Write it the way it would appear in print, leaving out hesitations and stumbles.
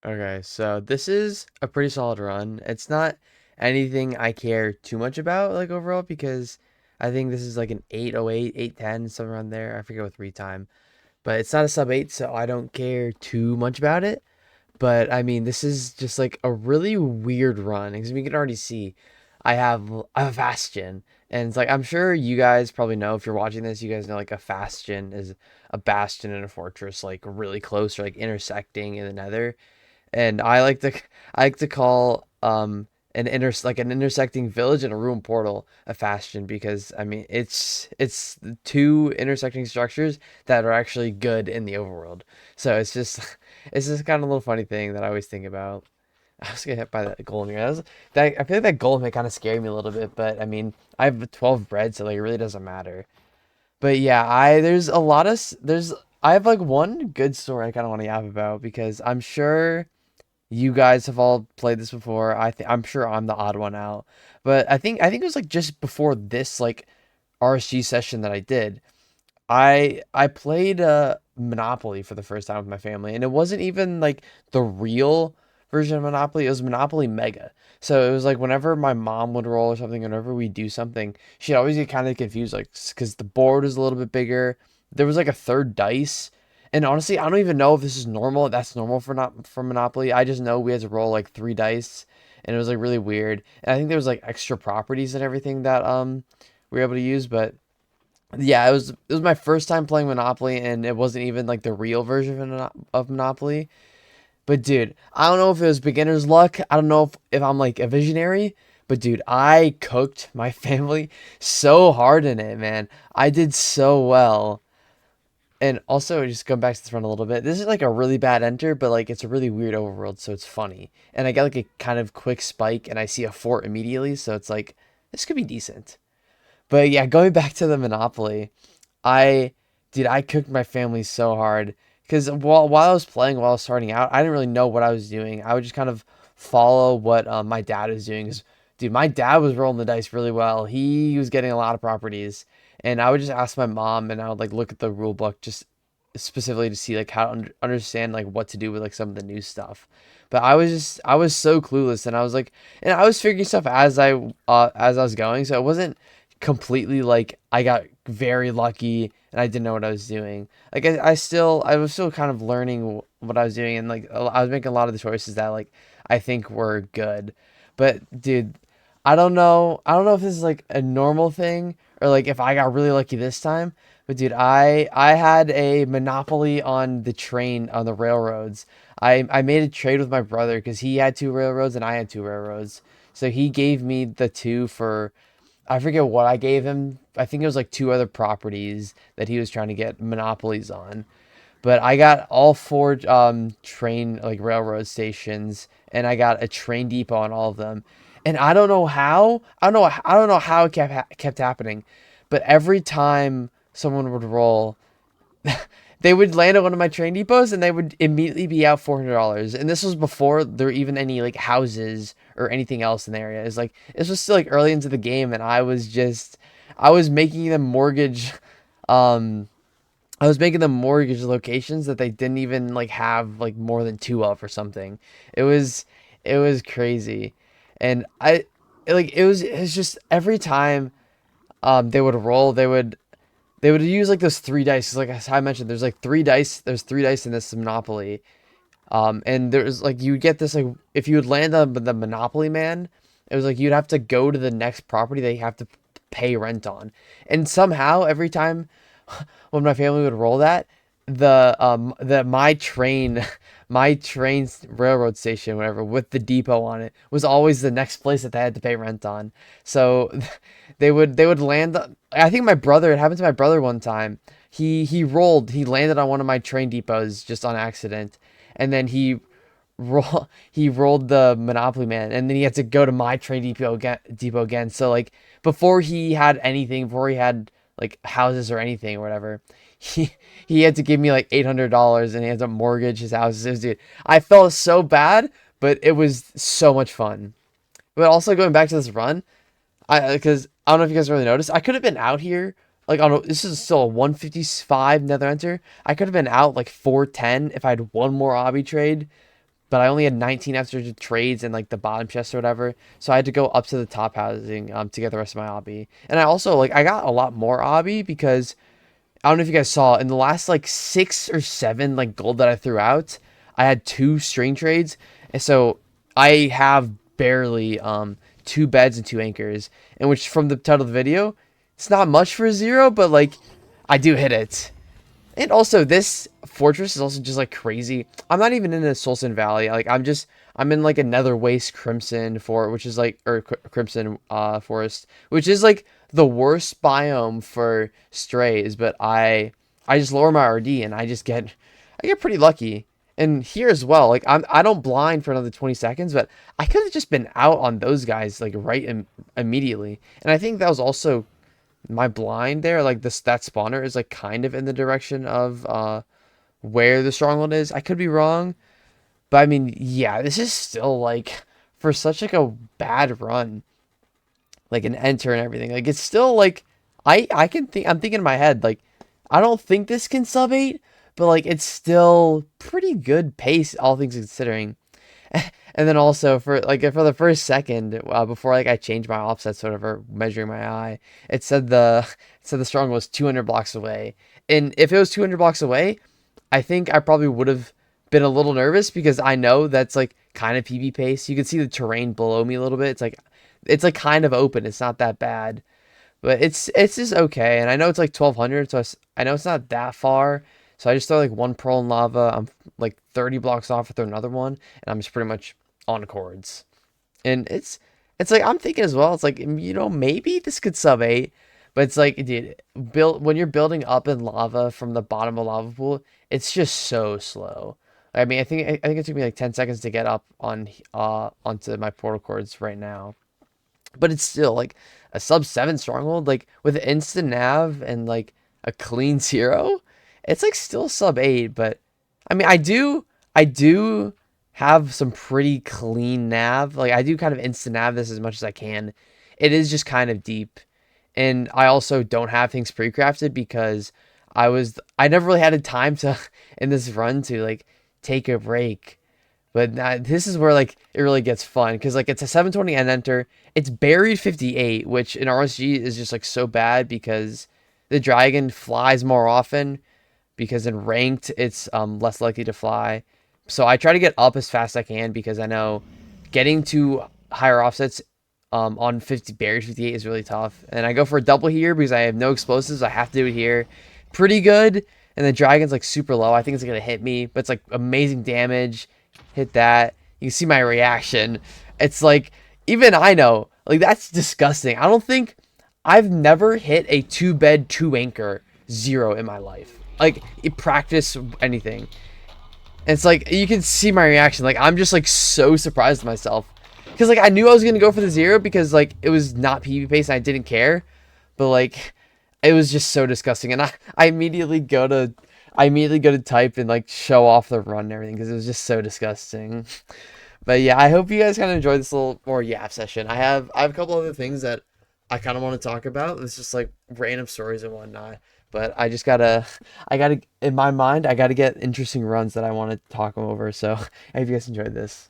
Okay, so this is a pretty solid run. It's not anything I care too much about, like overall, because I think this is like an 808, 810, somewhere around there. I forget what three time, but it's not a sub 8, so I don't care too much about it. But I mean, this is just like a really weird run because we can already see I have a bastion, and it's like I'm sure you guys probably know if you're watching this, you guys know like a bastion is a bastion in a fortress, like really close or like intersecting in the Nether. And I like to call an intersecting village and a ruin portal a bastion because I mean it's two intersecting structures that are actually good in the overworld. So it's just kind of a little funny thing that I always think about. I was getting hit by that golem here. I feel like that golem hit kind of scared me a little bit, but I mean I have 12 bread, so like it really doesn't matter. But yeah, I have like one good story I kind of want to yap about because I'm sure you guys have all played this before. I'm sure I'm the odd one out. But I think it was like just before this like RSG session that I did. I played Monopoly for the first time with my family, and it wasn't even like the real version of Monopoly. It was Monopoly Mega. So it was like whenever my mom would roll or something, whenever we do something, she'd always get kind of confused, like because the board was a little bit bigger. There was like a third dice, and honestly, I don't even know if this is normal. That's normal for not for Monopoly. I just know we had to roll like three dice, and it was like really weird. And I think there was like extra properties and everything that we were able to use, but yeah, it was my first time playing Monopoly, and it wasn't even like the real version of Monopoly. But dude, I don't know if it was beginner's luck. I don't know if I'm like a visionary. But dude, I cooked my family so hard in it, man. I did so well. And also, just going back to this run a little bit, this is like a really bad enter, but like it's a really weird overworld, so it's funny. And I get like a kind of quick spike, and I see a fort immediately, so it's like this could be decent. But yeah, going back to the Monopoly, I, dude, I cooked my family so hard because while I was playing, while I was starting out, I didn't really know what I was doing. I would just kind of follow what my dad was doing. 'Cause, dude, my dad was rolling the dice really well. He was getting a lot of properties, and I would just ask my mom, and I would like look at the rule book just specifically to see like how to understand like what to do with like some of the new stuff. But I was so clueless, and I was figuring stuff as I was going, so it wasn't completely like I got very lucky and I didn't know what I was doing. Like I was still kind of learning what I was doing, and like I was making a lot of the choices that like I think were good. But dude, I don't know if this is like a normal thing or like if I got really lucky this time. But dude, I had a monopoly on the train on the railroads. I made a trade with my brother because he had two railroads and I had two railroads. So he gave me the two for I forget what I gave him. I think it was like two other properties that he was trying to get monopolies on. But I got all four train like railroad stations, and I got a train depot on all of them. And I don't know how. I don't know how it kept happening, but every time someone would roll, they would land at one of my train depots and they would immediately be out $400. And this was before there were even any like houses or anything else in the area. It's like this was still like early into the game, and I was making them mortgage, um, I was making them mortgage locations that they didn't even like have like more than two of or something. It was it was crazy, and it was just every time they would roll, they would use like those three dice. 'Cause like as I mentioned, there's like three dice. There's three dice in this Monopoly. And there's like you would get this like if you would land on the Monopoly man, it was like you'd have to go to the next property that you have to pay rent on. And somehow every time when my family would roll that, the my train railroad station, whatever, with the depot on it, was always the next place that they had to pay rent on. So they would land. I think my brother. It happened to my brother one time. He landed on one of my train depots just on accident, and then he rolled the Monopoly man, and then he had to go to my train depot again. So like before he had anything, before he had like houses or anything or whatever, he had to give me like $800, and he had to mortgage his houses. Dude, I felt so bad, but it was so much fun. But also going back to this run, I don't know if you guys really noticed, I could have been out here like on this is still a 155 Nether Enter. I could have been out like 410 if I had one more obby trade, but I only had 19 extra trades in like the bottom chest or whatever. So I had to go up to the top housing to get the rest of my obby. And I also like I got a lot more obby because I don't know if you guys saw in the last like 6 or 7 like gold that I threw out, I had 2 string trades. And so I have barely 2 beds and 2 anchors. And which from the title of the video, it's not much for a 0, but like I do hit it. And also, this fortress is also just like crazy. I'm not even in a Solson Valley. Like I'm in like a Nether Waste Crimson for which is like or Crimson Forest, which is like the worst biome for strays. But I just lower my RD and I get pretty lucky. And here as well, like I don't blind for another 20 seconds, but I could have just been out on those guys like immediately. And I think that was also my blind there, like this that spawner is like kind of in the direction of where the stronghold is. I could be wrong, but I mean, yeah, this is still like for such like a bad run, like an enter and everything. Like it's still like I can think I'm thinking in my head like I don't think this can sub 8, but like it's still pretty good pace all things considering. And then also for the first second before like I changed my offsets or whatever measuring my eye, it said the strong was 200 blocks away. And if it was 200 blocks away, I think I probably would have been a little nervous because I know that's like kind of PB pace. You can see the terrain below me a little bit. It's like kind of open. It's not that bad, but it's just okay. And I know it's like 1200, so I know it's not that far. So I just throw like one pearl in lava. I'm like 30 blocks off, I throw another one, and I'm just pretty much on chords. And it's like I'm thinking as well. It's like maybe this could sub 8, but it's like dude, build when you're building up in lava from the bottom of lava pool, it's just so slow. I mean, I think it took me like 10 seconds to get up on onto my portal chords right now. But it's still like a sub 7 stronghold, like with instant nav and like a clean 0. It's like still sub 8, but I mean, I do have some pretty clean nav. Like I do kind of instant nav this as much as I can. It is just kind of deep, and I also don't have things pre-crafted because I never really had the time to in this run to like take a break. But this is where like it really gets fun because like it's a 720 end enter. It's buried 58, which in RSG is just like so bad because the dragon flies more often because in ranked it's less likely to fly. So I try to get up as fast as I can because I know getting to higher offsets on 50 buried 58 is really tough. And I go for a double here because I have no explosives. I have to do it here. Pretty good. And the dragon's like super low. I think it's gonna hit me, but it's like amazing damage. Hit that. You can see my reaction. It's like even I know like that's disgusting. I've never hit a 2 bed 2 anchor 0 in my life. Like practice anything. And it's like you can see my reaction. Like I'm just like so surprised at myself. Because like I knew I was gonna go for the 0 because like it was not PvP pace and I didn't care. But like it was just so disgusting. And I immediately go to type and like show off the run and everything because it was just so disgusting. But yeah, I hope you guys kind of enjoyed this little more yap session. I have a couple other things that I kind of want to talk about. It's just like random stories and whatnot. But I gotta in my mind I gotta get interesting runs that I want to talk them over. So I hope you guys enjoyed this.